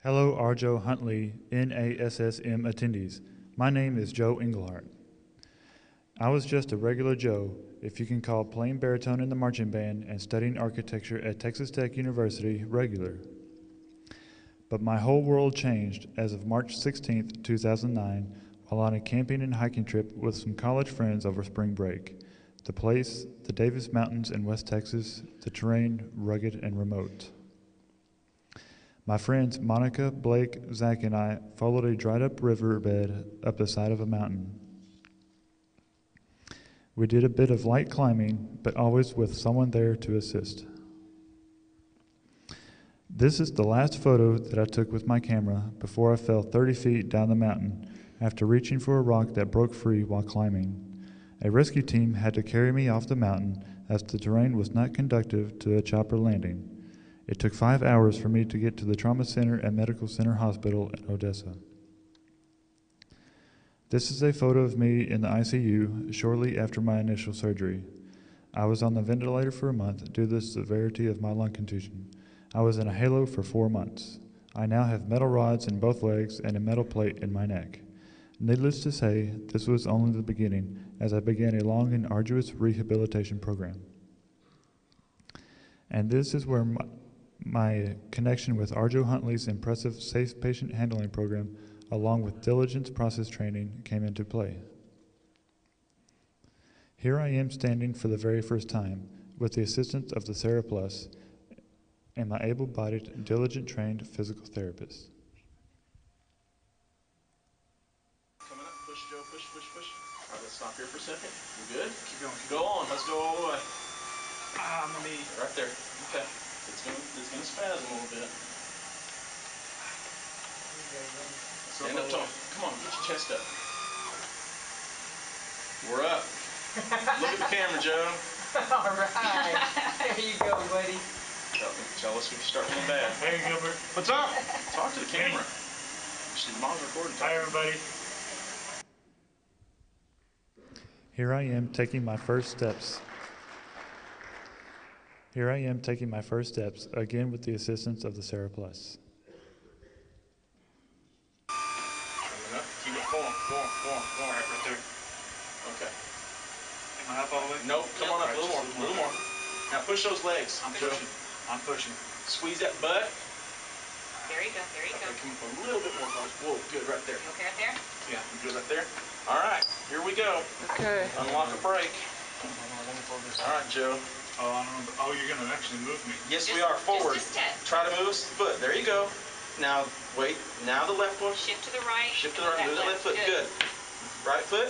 Hello, Arjo Huntley NASSM attendees. My name is Joe Englehart. I was just a regular Joe, if you can call playing baritone in the marching band and studying architecture at Texas Tech University regular. But my whole world changed as of March 16, 2009, while on a camping and hiking trip with some college friends over spring break. The place, the Davis Mountains in West Texas, the terrain rugged and remote. My friends Monica, Blake, Zach, and I followed a dried up riverbed up the side of a mountain. We did a bit of light climbing, but always with someone there to assist. This is the last photo that I took with my camera before I fell 30 feet down the mountain after reaching for a rock that broke free while climbing. A rescue team had to carry me off the mountain as the terrain was not conducive to a chopper landing. It took 5 hours for me to get to the Trauma Center and Medical Center Hospital in Odessa. This is a photo of me in the ICU shortly after my initial surgery. I was on the ventilator for a month due to the severity of my lung contusion. I was in a halo for 4 months. I now have metal rods in both legs and a metal plate in my neck. Needless to say, this was only the beginning as I began a long and arduous rehabilitation program. And this is where my connection with Arjo Huntley's impressive safe patient handling program, along with diligence process training, came into play. Here I am standing for the very first time with the assistance of the Sarah Plus and my able-bodied, diligent trained physical therapist. Coming up, push, Joe, push, push, push. All right, let's stop here for a second. You good? Keep going. Go on. Let's go all the way. My knee. Right there. Okay. It's gonna spasm a little bit. Stand up tall. Come on, get your chest up. We're up. Look at the camera, Joe. All right. There you go, buddy. Tell us if you start feeling bad. Hey, Gilbert. What's up? Talk to the camera. Mom's recording. Hi, everybody. Here I am taking my first steps. Again with the assistance of the Sarah Plus. Coming up. Keep it going. Right there. Okay. Am I up all the way? Nope. Come on up. A little more. Now push those legs. I'm pushing. Squeeze that butt. There you go. Okay, come up a little bit more close. Whoa, good, right there. You okay right there? Yeah, you good right there? All right, here we go. Okay. Unlock a brake. Let me pull this All right, Joe. Oh, I don't know. Oh, you're going to actually move me. Yes, we are. Forward. Just test. Try to move the foot. There you go. Now, wait. Now the left one. Shift to the right. Shift to the right. Move the left foot. Good. Right foot.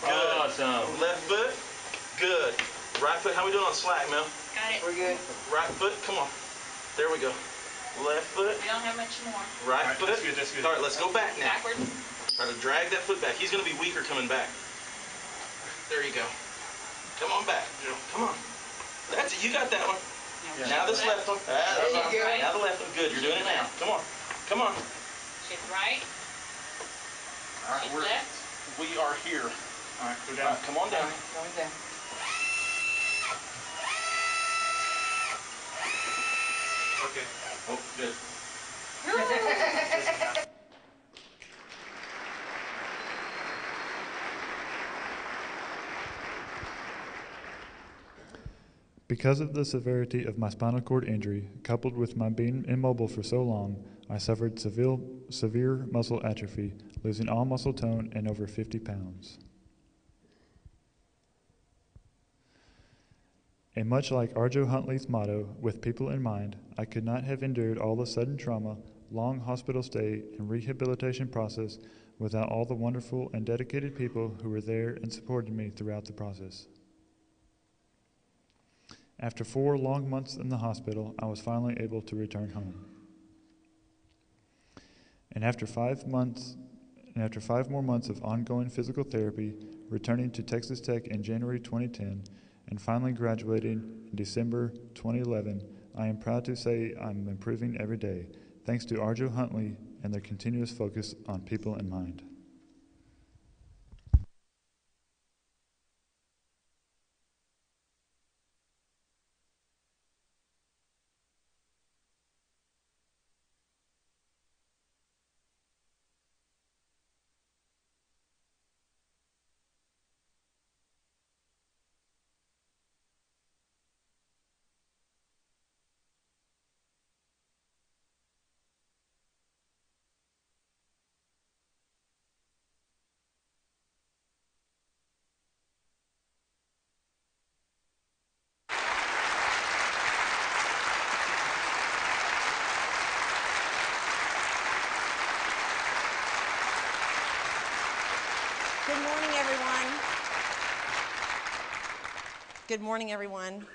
Good. Awesome. Left foot. Good. Right foot. How we doing on slack, Mel? Got it. We're good. Right foot. Come on. There we go. Left foot. We don't have much more. Right All right, foot. that's good, that's good. All right, let's go back now. Backwards. Try to drag that foot back. He's going to be weaker coming back. There you go. Come on back, Joe. Come on. That's it. You got that one. Now this left one. There you go. Now the left one. Good. You're doing it now. Come on. Come on. Shift right. All right. Shift left. We are here. All right, go All down. right, come on down. Going down. Okay. Oh, good. Because of the severity of my spinal cord injury, coupled with my being immobile for so long, I suffered severe muscle atrophy, losing all muscle tone and over 50 pounds. And much like Arjo Huntley's motto, with people in mind, I could not have endured all the sudden trauma, long hospital stay, and rehabilitation process without all the wonderful and dedicated people who were there and supported me throughout the process. After 4 long months in the hospital, I was finally able to return home. And after 5 more months of ongoing physical therapy, returning to Texas Tech in January 2010, and finally graduating in December 2011, I am proud to say I'm improving every day, thanks to Arjo Huntley and their continuous focus on people in mind. Good morning, everyone. Good morning, everyone.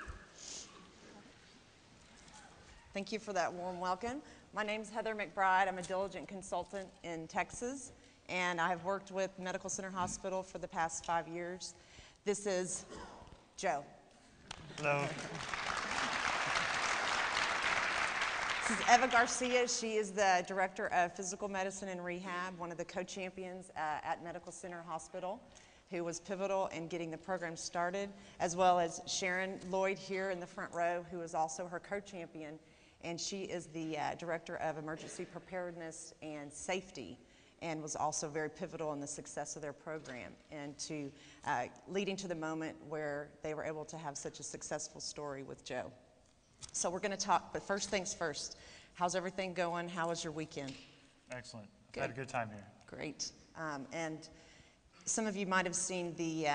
Thank you for that warm welcome. My name is Heather McBride. I'm a diligent consultant in Texas, and I've worked with Medical Center Hospital for the past 5 years. This is Joe. Hello. This is Eva Garcia. She is the Director of Physical Medicine and Rehab, one of the co-champions at Medical Center Hospital, who was pivotal in getting the program started, as well as Sharon Lloyd here in the front row, who is also her co-champion, and she is the Director of Emergency Preparedness and Safety, and was also very pivotal in the success of their program, and to leading to the moment where they were able to have such a successful story with Joe. So we're going to talk, but first things first. How's everything going? How was your weekend? Excellent. I've had a good time here. Great. And some of you might have seen the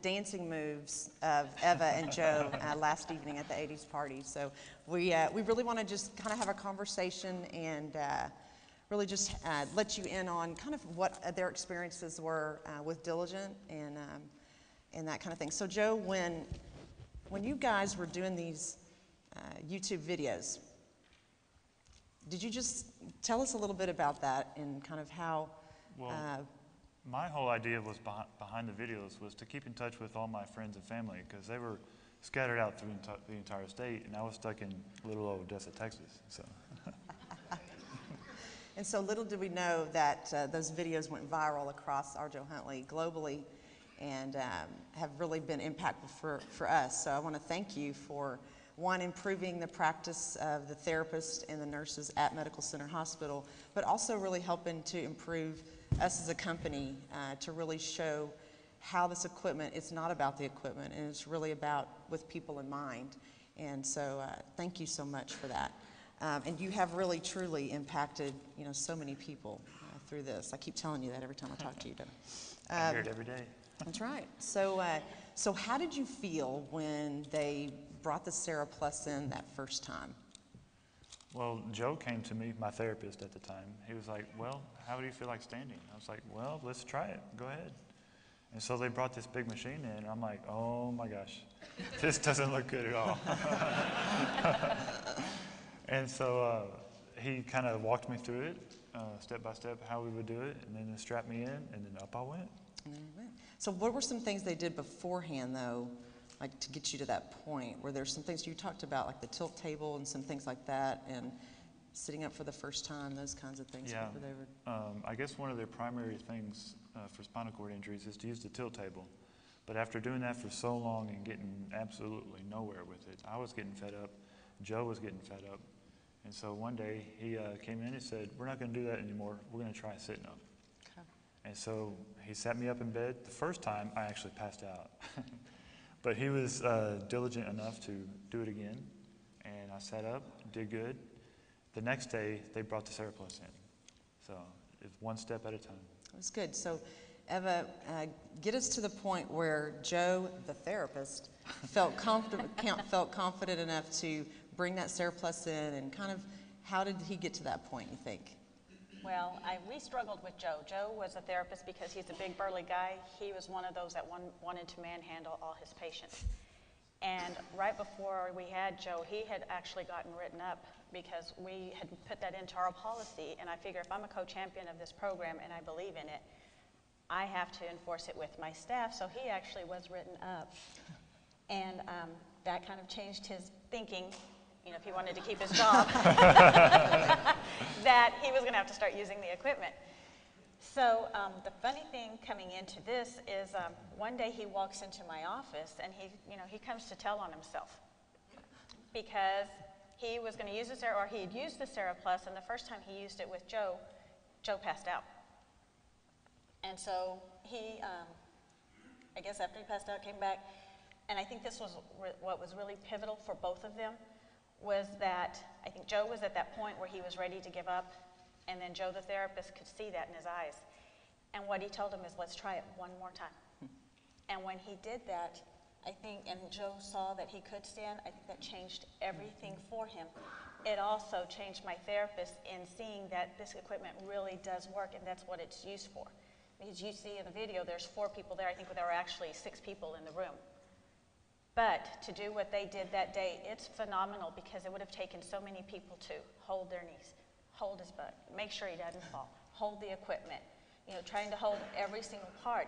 dancing moves of Eva and Joe last evening at the 80s party. So we really want to just kind of have a conversation and really just let you in on kind of what their experiences were with Diligent and that kind of thing. So Joe, when you guys were doing these YouTube videos, did you just tell us a little bit about that and kind of how? Well, my whole idea was behind the videos was to keep in touch with all my friends and family because they were scattered out through the entire state, and I was stuck in little old Odessa, Texas. So. And so little did we know that those videos went viral across Arjo-Huntley globally and have really been impactful for us. So I want to thank you for, one, improving the practice of the therapists and the nurses at Medical Center Hospital, but also really helping to improve us as a company to really show how this equipment, it's not about the equipment, and it's really about with people in mind. And so thank you so much for that. And you have really, truly impacted, so many people through this. I keep telling you that every time I talk to you, Joe. I hear it every day. That's right. So how did you feel when they brought the Sarah Plus in that first time? Well, Joe came to me, my therapist at the time. He was like, well, how do you feel like standing? I was like, well, let's try it. Go ahead. And so they brought this big machine in, and I'm like, oh my gosh, this doesn't look good at all. And so he kind of walked me through it, step by step, how we would do it, and then strapped me in, and then up I went. And then you went. So what were some things they did beforehand, though, like to get you to that point? Were there some things you talked about, like the tilt table and some things like that, and sitting up for the first time, those kinds of things? Yeah, I guess one of their primary things for spinal cord injuries is to use the tilt table. But after doing that for so long and getting absolutely nowhere with it, I was getting fed up. Joe was getting fed up. And so one day he came in and said, we're not going to do that anymore. We're going to try sitting up. Okay. And so he sat me up in bed. The first time I actually passed out. But he was diligent enough to do it again. And I sat up, did good. The next day they brought the Sarah Plus in. So it's one step at a time. It was good. So Eva, get us to the point where Joe, the therapist, felt confident enough to bring that Sarah Plus in, and kind of how did he get to that point, you think? Well, we struggled with Joe. Joe was a therapist because he's a big burly guy. He was one of those that wanted to manhandle all his patients. And right before we had Joe, he had actually gotten written up because we had put that into our policy, and I figure if I'm a co-champion of this program and I believe in it, I have to enforce it with my staff. So he actually was written up, and that kind of changed his thinking, if he wanted to keep his job, that he was going to have to start using the equipment. So the funny thing coming into this is one day he walks into my office and he comes to tell on himself because he was going to use he had used the Sarah Plus, and the first time he used it with Joe, Joe passed out. And so he, I guess after he passed out, came back, and I think this was what was really pivotal for both of them, was that I think Joe was at that point where he was ready to give up, and then Joe, the therapist, could see that in his eyes. And what he told him is, let's try it one more time. And when he did that, I think, and Joe saw that he could stand, I think that changed everything for him. It also changed my therapist in seeing that this equipment really does work, and that's what it's used for. Because you see in the video, there's 4 people there. I think there were actually 6 people in the room. But to do what they did that day, it's phenomenal because it would have taken so many people to hold their knees, hold his butt, make sure he doesn't fall, hold the equipment, you know, trying to hold every single part.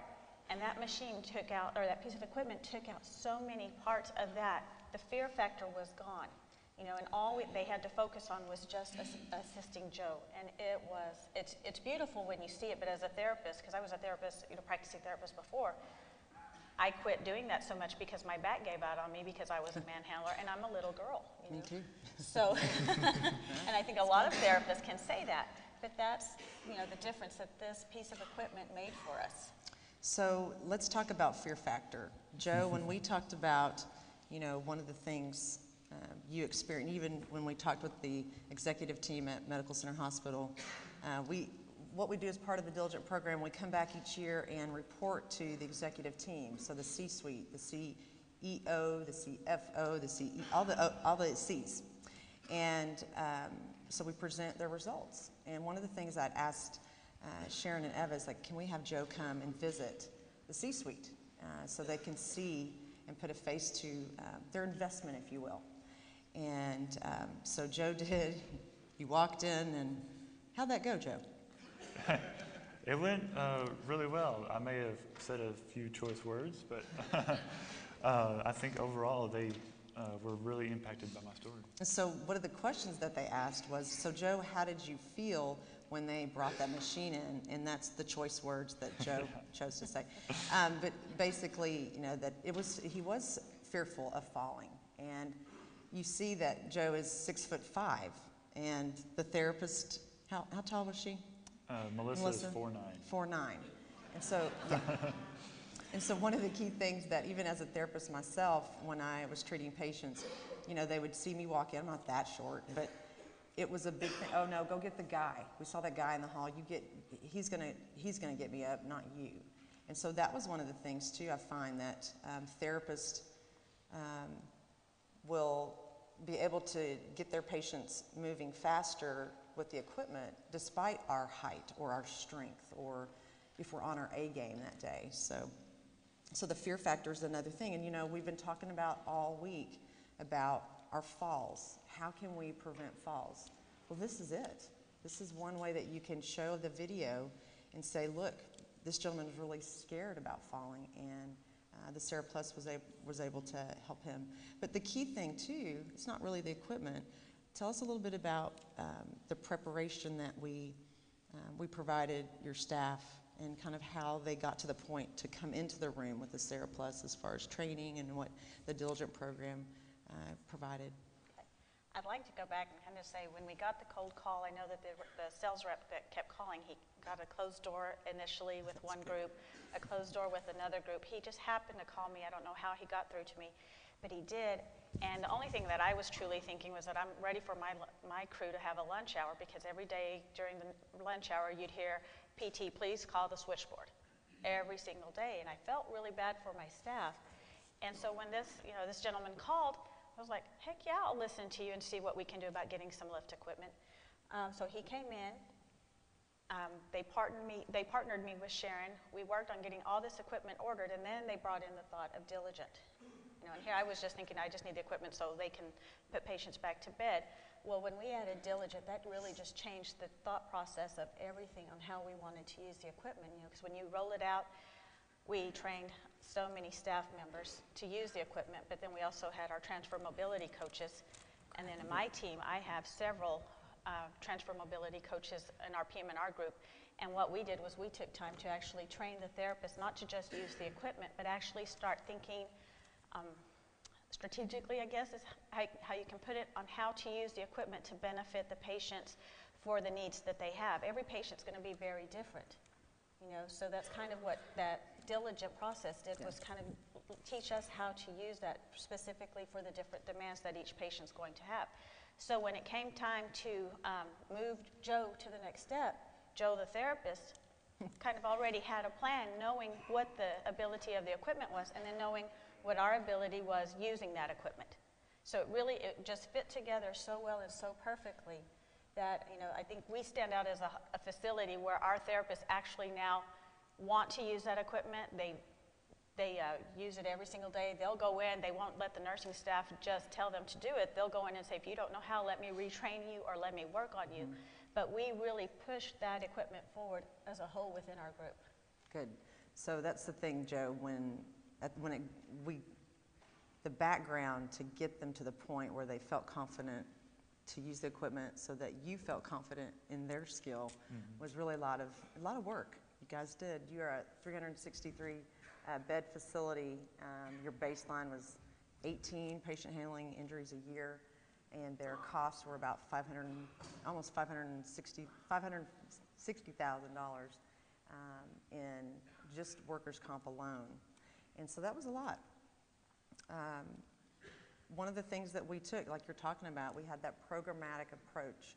And that machine took out, or that piece of equipment took out so many parts of that. The fear factor was gone, you know, and all they had to focus on was just assisting Joe. And it's beautiful when you see it, but as a therapist, because I was a therapist, you know, practicing therapist before, I quit doing that so much because my back gave out on me because I was a manhandler and I'm a little girl. You know? Me too. So, and I think a lot of therapists can say that, but that's, you know, the difference that this piece of equipment made for us. So let's talk about fear factor. Joe, when we talked about, you know, one of the things you experienced, even when we talked with the executive team at Medical Center Hospital, what we do as part of the Diligent program, we come back each year and report to the executive team. So the C-suite, the CEO, the CFO, the CE, all the C's. And so we present their results. And one of the things I'd asked Sharon and Eva is like, can we have Joe come and visit the C-suite so they can see and put a face to their investment, if you will. And so Joe did. He walked in, and how'd that go, Joe? It went really well. I may have said a few choice words, but I think overall they were really impacted by my story. So one of the questions that they asked was, so Joe, how did you feel when they brought that machine in? And that's the choice words that Joe chose to say. But basically, you know, that he was fearful of falling. And you see that Joe is 6'5", and the therapist, how tall was she? Melissa is 4'9". 4'9". And so, yeah. And so one of the key things that even as a therapist myself, when I was treating patients, you know, they would see me walk in. I'm not that short, but it was a big thing. Oh no, go get the guy. We saw that guy in the hall. He's gonna get me up, not you. And so that was one of the things too. I find that therapists will be able to get their patients moving faster with the equipment despite our height or our strength or if we're on our A game that day. So the fear factor is another thing. And you know, we've been talking about all week about our falls. How can we prevent falls? Well, this is it. This is one way that you can show the video and say, look, this gentleman is really scared about falling, and the Sarah Plus was able to help him. But the key thing too, it's not really the equipment. Tell us a little bit about the preparation that we provided your staff and kind of how they got to the point to come into the room with the Sarah Plus as far as training and what the Diligent program provided. I'd like to go back and kind of say, when we got the cold call, I know that the sales rep that kept calling, he got a closed door initially with one group, a closed door with another group. He just happened to call me. I don't know how he got through to me, but he did. And the only thing that I was truly thinking was that I'm ready for my crew to have a lunch hour, because every day during the lunch hour, you'd hear, PT, please call the switchboard, every single day. And I felt really bad for my staff. And so when this gentleman called, I was like, heck yeah, I'll listen to you and see what we can do about getting some lift equipment. So he came in. They partnered me with Sharon. We worked on getting all this equipment ordered, and then they brought in the thought of Diligent. You know, and here I was just thinking, I just need the equipment so they can put patients back to bed. Well, when we added Diligent, that really just changed the thought process of everything on how we wanted to use the equipment. You know, because when you roll it out, we trained so many staff members to use the equipment, but then we also had our transfer mobility coaches. And then in my team, I have several transfer mobility coaches in our PM&R group. And what we did was we took time to actually train the therapist not to just use the equipment, but actually start thinking strategically, I guess is how you can put it, on how to use the equipment to benefit the patients for the needs that they have. Every patient's going to be very different. You know, so that's kind of what that Diligent process did, was kind of teach us how to use that specifically for the different demands that each patient's going to have. So when it came time to move Joe to the next step, Joe, the therapist, kind of already had a plan, knowing what the ability of the equipment was, and then knowing what our ability was using that equipment. So it just fit together so well and so perfectly that, you know, I think we stand out as a facility where our therapists actually now want to use that equipment. They use it every single day. They'll go in. They won't let the nursing staff just tell them to do it. They'll go in and say, if you don't know how, let me retrain you or let me work on you. But we really push that equipment forward as a whole within our group. Good. So that's the thing, Joe, the background to get them to the point where they felt confident to use the equipment so that you felt confident in their skill was really a lot of work. You guys did. You're a 363 bed facility. Your baseline was 18 patient handling injuries a year, and their costs were about almost $560,000 in just workers' comp alone. And so that was a lot. One of the things that we took, like you're talking about, we had that programmatic approach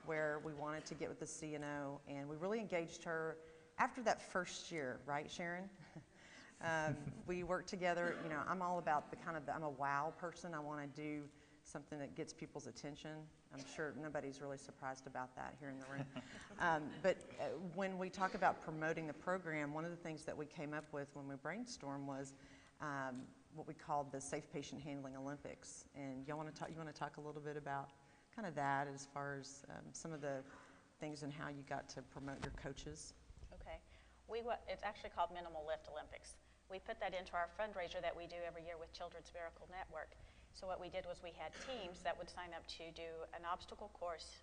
where we wanted to get with the CNO, and we really engaged her after that first year, right, Sharon? We worked together. You know, I'm all about I'm a wow person. I want to do something that gets people's attention. I'm sure nobody's really surprised about that here in the room. But when we talk about promoting the program, one of the things that we came up with when we brainstormed was what we called the Safe Patient Handling Olympics. And you want to talk a little bit about kind of that as far as some of the things and how you got to promote your coaches? Okay. It's actually called Minimal Lift Olympics. We put that into our fundraiser that we do every year with Children's Miracle Network. So what we did was we had teams that would sign up to do an obstacle course,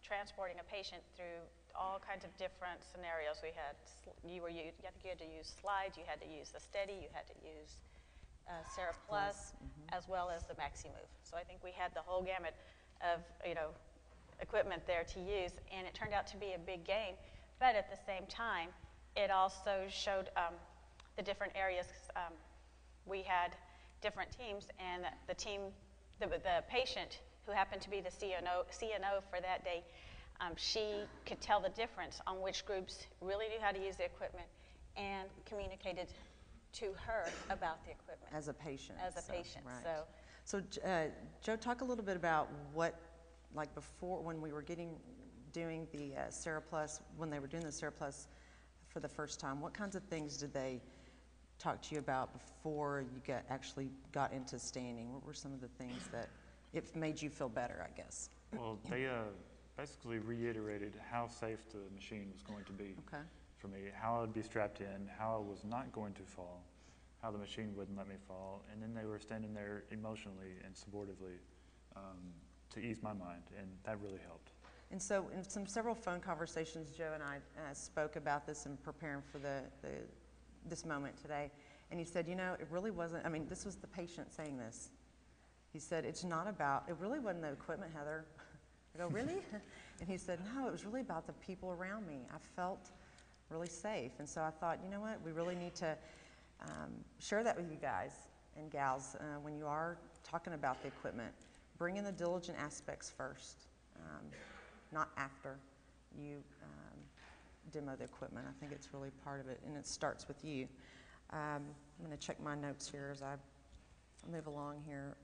transporting a patient through all kinds of different scenarios. We had you had to use slides, you had to use the Steady, you had to use Sarah Plus, as well as the Maxi Move. So I think we had the whole gamut of equipment there to use, and it turned out to be a big game. But at the same time, it also showed the different areas. We had different teams, and the patient who happened to be the CNO for that day, she could tell the difference on which groups really knew how to use the equipment and communicated to her about the equipment. As a patient. Right. So Joe, talk a little bit about what, like before, when we were doing the Sarah Plus, when they were doing the Sarah Plus for the first time, what kinds of things did they talk to you about before you actually got into standing? What were some of the things that it made you feel better, I guess? Well, they basically reiterated how safe the machine was going to be for me, how I would be strapped in, how I was not going to fall, how the machine wouldn't let me fall, and then they were standing there emotionally and supportively to ease my mind, and that really helped. And so in several phone conversations, Joe and I spoke about this and preparing for this moment today, and he said, it really wasn't, this was the patient saying this. He said, it really wasn't the equipment, Heather. I go, really? And he said, no, it was really about the people around me. I felt really safe. And so I thought, you know what, we really need to share that with you guys and gals when you are talking about the equipment. Bring in the diligent aspects first, not after you demo the equipment. I think it's really part of it, and it starts with you. I'm going to check my notes here as I move along here.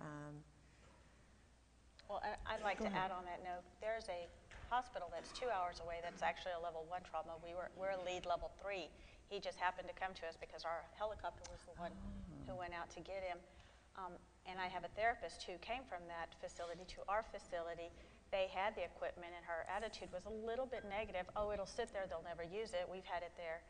Well, I'd like to add on that note, there's a hospital that's 2 hours away that's actually a level 1 trauma. We're a lead level 3. He just happened to come to us because our helicopter was the one who went out to get him. And I have a therapist who came from that facility to our facility. They had the equipment, and her attitude was a little bit negative. Oh, it'll sit there, they'll never use it. We've had it there,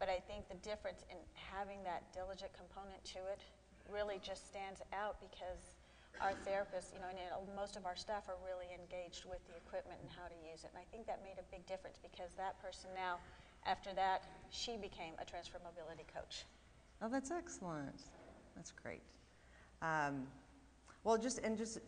But I think the difference in having that diligent component to it really just stands out because our therapists, and most of our staff are really engaged with the equipment and how to use it. And I think that made a big difference because that person now, after that, she became a transfer mobility coach. Oh, that's excellent. That's great. Well, just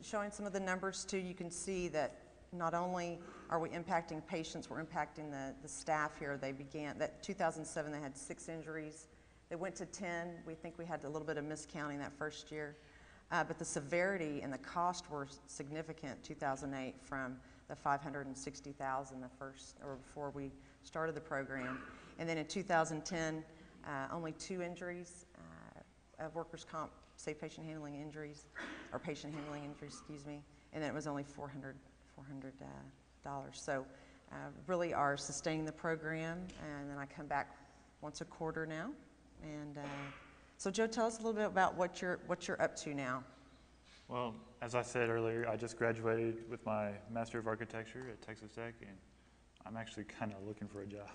showing some of the numbers too, you can see that not only are we impacting patients, we're impacting the staff here. They began, that 2007, they had 6 injuries. They went to 10. We think we had a little bit of miscounting that first year. But the severity and the cost were significant 2008 from the $560,000 before we started the program. And then in 2010, only 2 injuries of workers' comp, safe patient handling injuries, or patient handling injuries, excuse me, and then it was only $400. So really are sustaining the program, and then I come back once a quarter now. And so Joe, tell us a little bit about what you're up to now. Well, as I said earlier, I just graduated with my Master of Architecture at Texas Tech, and I'm actually kind of looking for a job.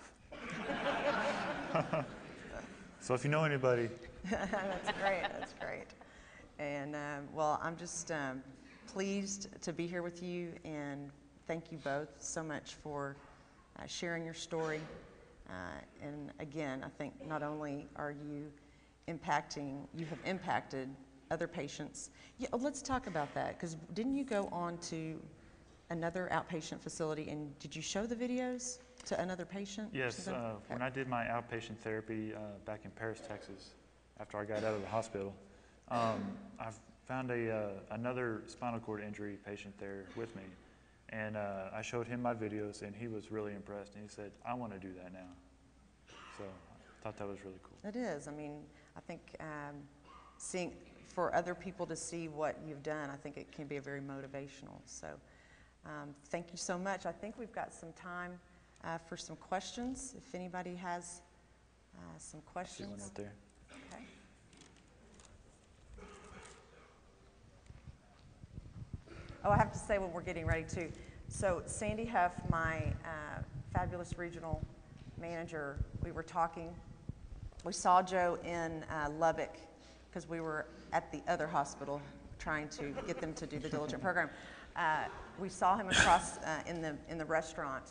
So if you know anybody. That's great, that's great. And well, I'm just pleased to be here with you, and thank you both so much for sharing your story. And again, I think not only are you have impacted other patients. Yeah, let's talk about that, because didn't you go on to another outpatient facility, and did you show the videos to another patient? Yes, when I did my outpatient therapy back in Paris, Texas, after I got out of the hospital, I found another spinal cord injury patient there with me, and I showed him my videos, and he was really impressed, and he said, I want to do that now. So I thought that was really cool. It is. I mean, I think for other people to see what you've done, I think it can be very motivational. So thank you so much. I think we've got some time for some questions, if anybody has some questions. See one right there. Okay. Oh, I have to say when we're getting ready too. So Sandy Huff, my fabulous regional manager, we were talking. We saw Joe in Lubbock because we were at the other hospital trying to get them to do the Diligent program. We saw him across in the restaurant,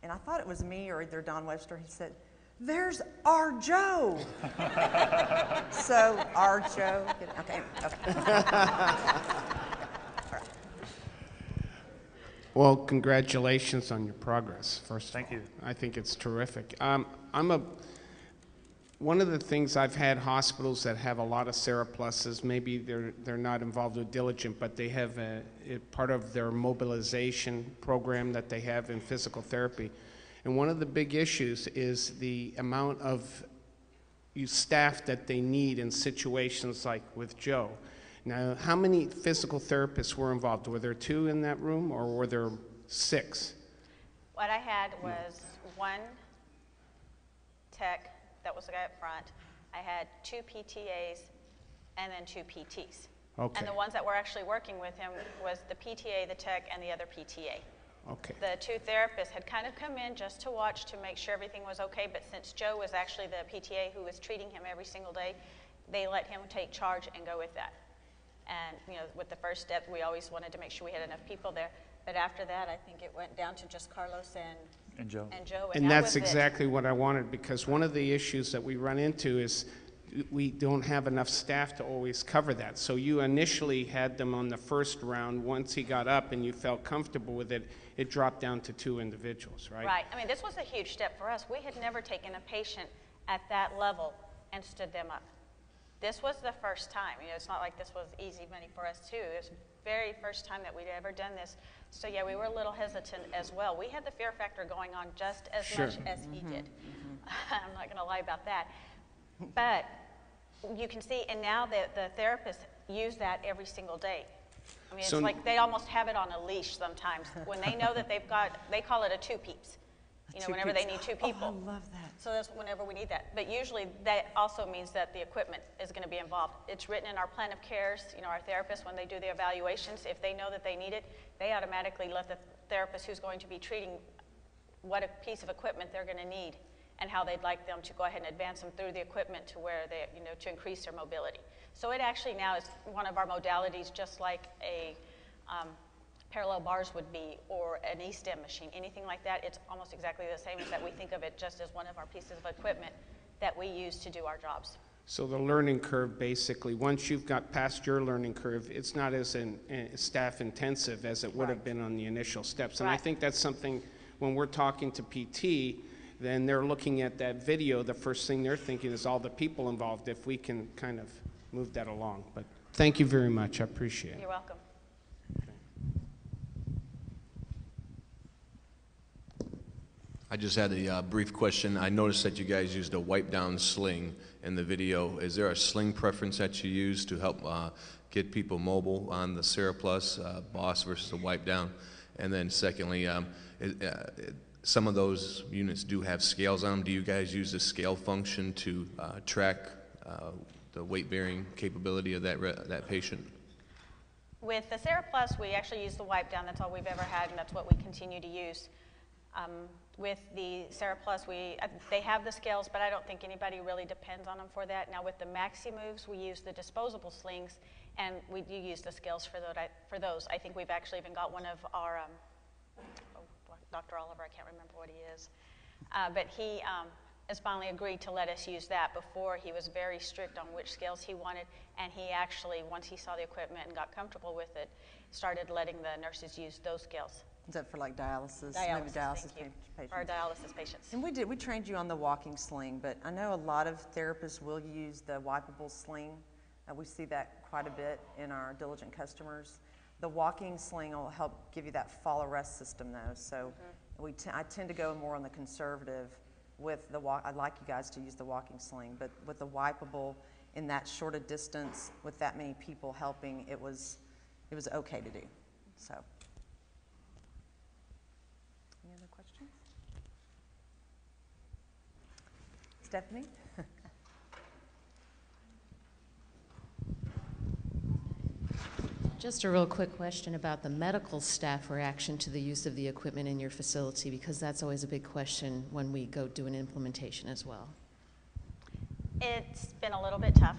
and I thought it was me or either Don Webster. He said, "There's our Joe." So our Joe. Okay. Well, congratulations on your progress, first of all. Thank you. I think it's terrific. One of the things I've had hospitals that have a lot of Serapluses, maybe they're not involved with Diligent, but they have part of their mobilization program that they have in physical therapy. And one of the big issues is the amount of staff that they need in situations like with Joe. Now, how many physical therapists were involved? Were there 2 in that room, or were there 6? What I had was one tech that was the guy up front. I had 2 PTAs and then 2 PTs. Okay. And the ones that were actually working with him was the PTA, the tech, and the other PTA. Okay. The 2 therapists had kind of come in just to watch to make sure everything was okay, but since Joe was actually the PTA who was treating him every single day, they let him take charge and go with that. And with the first step, we always wanted to make sure we had enough people there. But after that, I think it went down to just Carlos And Joe. And that's exactly what I wanted, because one of the issues that we run into is we don't have enough staff to always cover that. So you initially had them on the first round. Once he got up and you felt comfortable with it, it dropped down to 2 individuals, right? Right. I mean, this was a huge step for us. We had never taken a patient at that level and stood them up. This was the first time. It's not like this was easy money for us too. It was the very first time that we'd ever done this. So yeah, we were a little hesitant as well. We had the fear factor going on just as much as he did. I'm not going to lie about that. But you can see, and now the therapists use that every single day. I mean, it's like they almost have it on a leash sometimes. When they know that they call it a 2 peeps. Whenever they need 2 people. Oh, I love that. So that's whenever we need that. But usually that also means that the equipment is going to be involved. It's written in our plan of cares. Our therapists, when they do the evaluations, if they know that they need it, they automatically let the therapist who's going to be treating what a piece of equipment they're going to need and how they'd like them to go ahead and advance them through the equipment to where they, to increase their mobility. So it actually now is one of our modalities, just like a parallel bars would be, or an E-stem machine, anything like that. It's almost exactly the same as that. We think of it just as one of our pieces of equipment that we use to do our jobs. So the learning curve, basically, once you've got past your learning curve, it's not as staff intensive as it would have been on the initial steps. And I think that's something, when we're talking to PT, then they're looking at that video, the first thing they're thinking is all the people involved, if we can kind of move that along. But thank you very much. I appreciate it. You're welcome. I just had a brief question. I noticed that you guys used a wipe-down sling in the video. Is there a sling preference that you use to help get people mobile on the Seraplus, Boss versus the wipe-down? And then secondly, some of those units do have scales on them. Do you guys use the scale function to track the weight-bearing capability of that patient? With the Seraplus, we actually use the wipe down. That's all we've ever had, and that's what we continue to use. With the Seraplus, they have the scales, but I don't think anybody really depends on them for that. Now with the MaxiMoves, we use the disposable slings, and we do use the scales for those. I think we've actually even got one of our, Dr. Oliver, I can't remember what he is, but he has finally agreed to let us use that. Before, he was very strict on which scales he wanted, and he actually, once he saw the equipment and got comfortable with it, started letting the nurses use those scales. Is that for like dialysis? Dialysis, Maybe dialysis thank you. patients. For our dialysis patients. And we trained you on the walking sling, but I know a lot of therapists will use the wipeable sling. We see that quite a bit in our diligent customers. The walking sling will help give you that fall arrest system though. So I tend to go more on the conservative with the I'd like you guys to use the walking sling, but with the wipeable in that short a distance with that many people helping, it was okay to do. So. Any other questions? Stephanie? Just a real quick question about the medical staff reaction to the use of the equipment in your facility, because that's always a big question when we go do an implementation as well. It's been a little bit tough.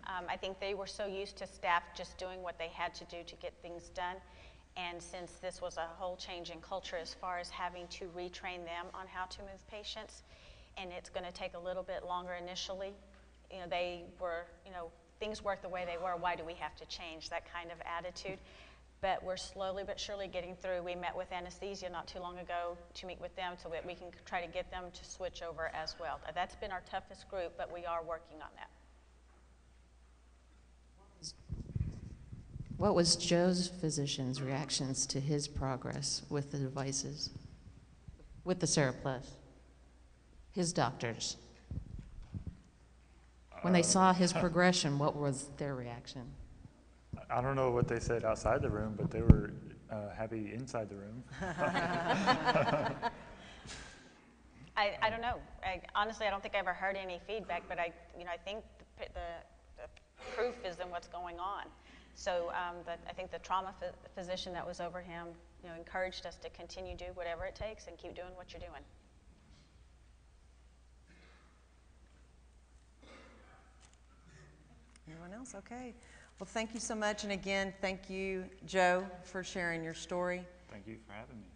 I think they were so used to staff just doing what they had to do to get things done. And since this was a whole change in culture as far as having to retrain them on how to move patients, and it's going to take a little bit longer initially, they were, things work the way they were, why do we have to change, that kind of attitude. But we're slowly but surely getting through. We met with anesthesia not too long ago to meet with them so that we can try to get them to switch over as well. That's been our toughest group, but we are working on that. What was Joe's physician's reactions to his progress with the devices, with the Seraplus? His doctors. When they saw his progression, what was their reaction? I don't know what they said outside the room, but they were happy inside the room. I don't know. Honestly, I don't think I ever heard any feedback, but I think the proof is in what's going on. So I think the trauma physician that was over him, encouraged us to continue to do whatever it takes and keep doing what you're doing. Anyone else? Okay. Well, thank you so much. And again, thank you, Joe, for sharing your story. Thank you for having me.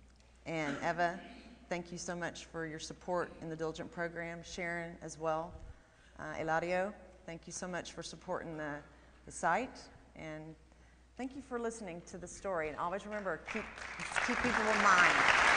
And Eva, thank you so much for your support in the Diligent program. Sharon as well. Eladio, thank you so much for supporting the site. And thank you for listening to the story. And always remember, keep people in mind.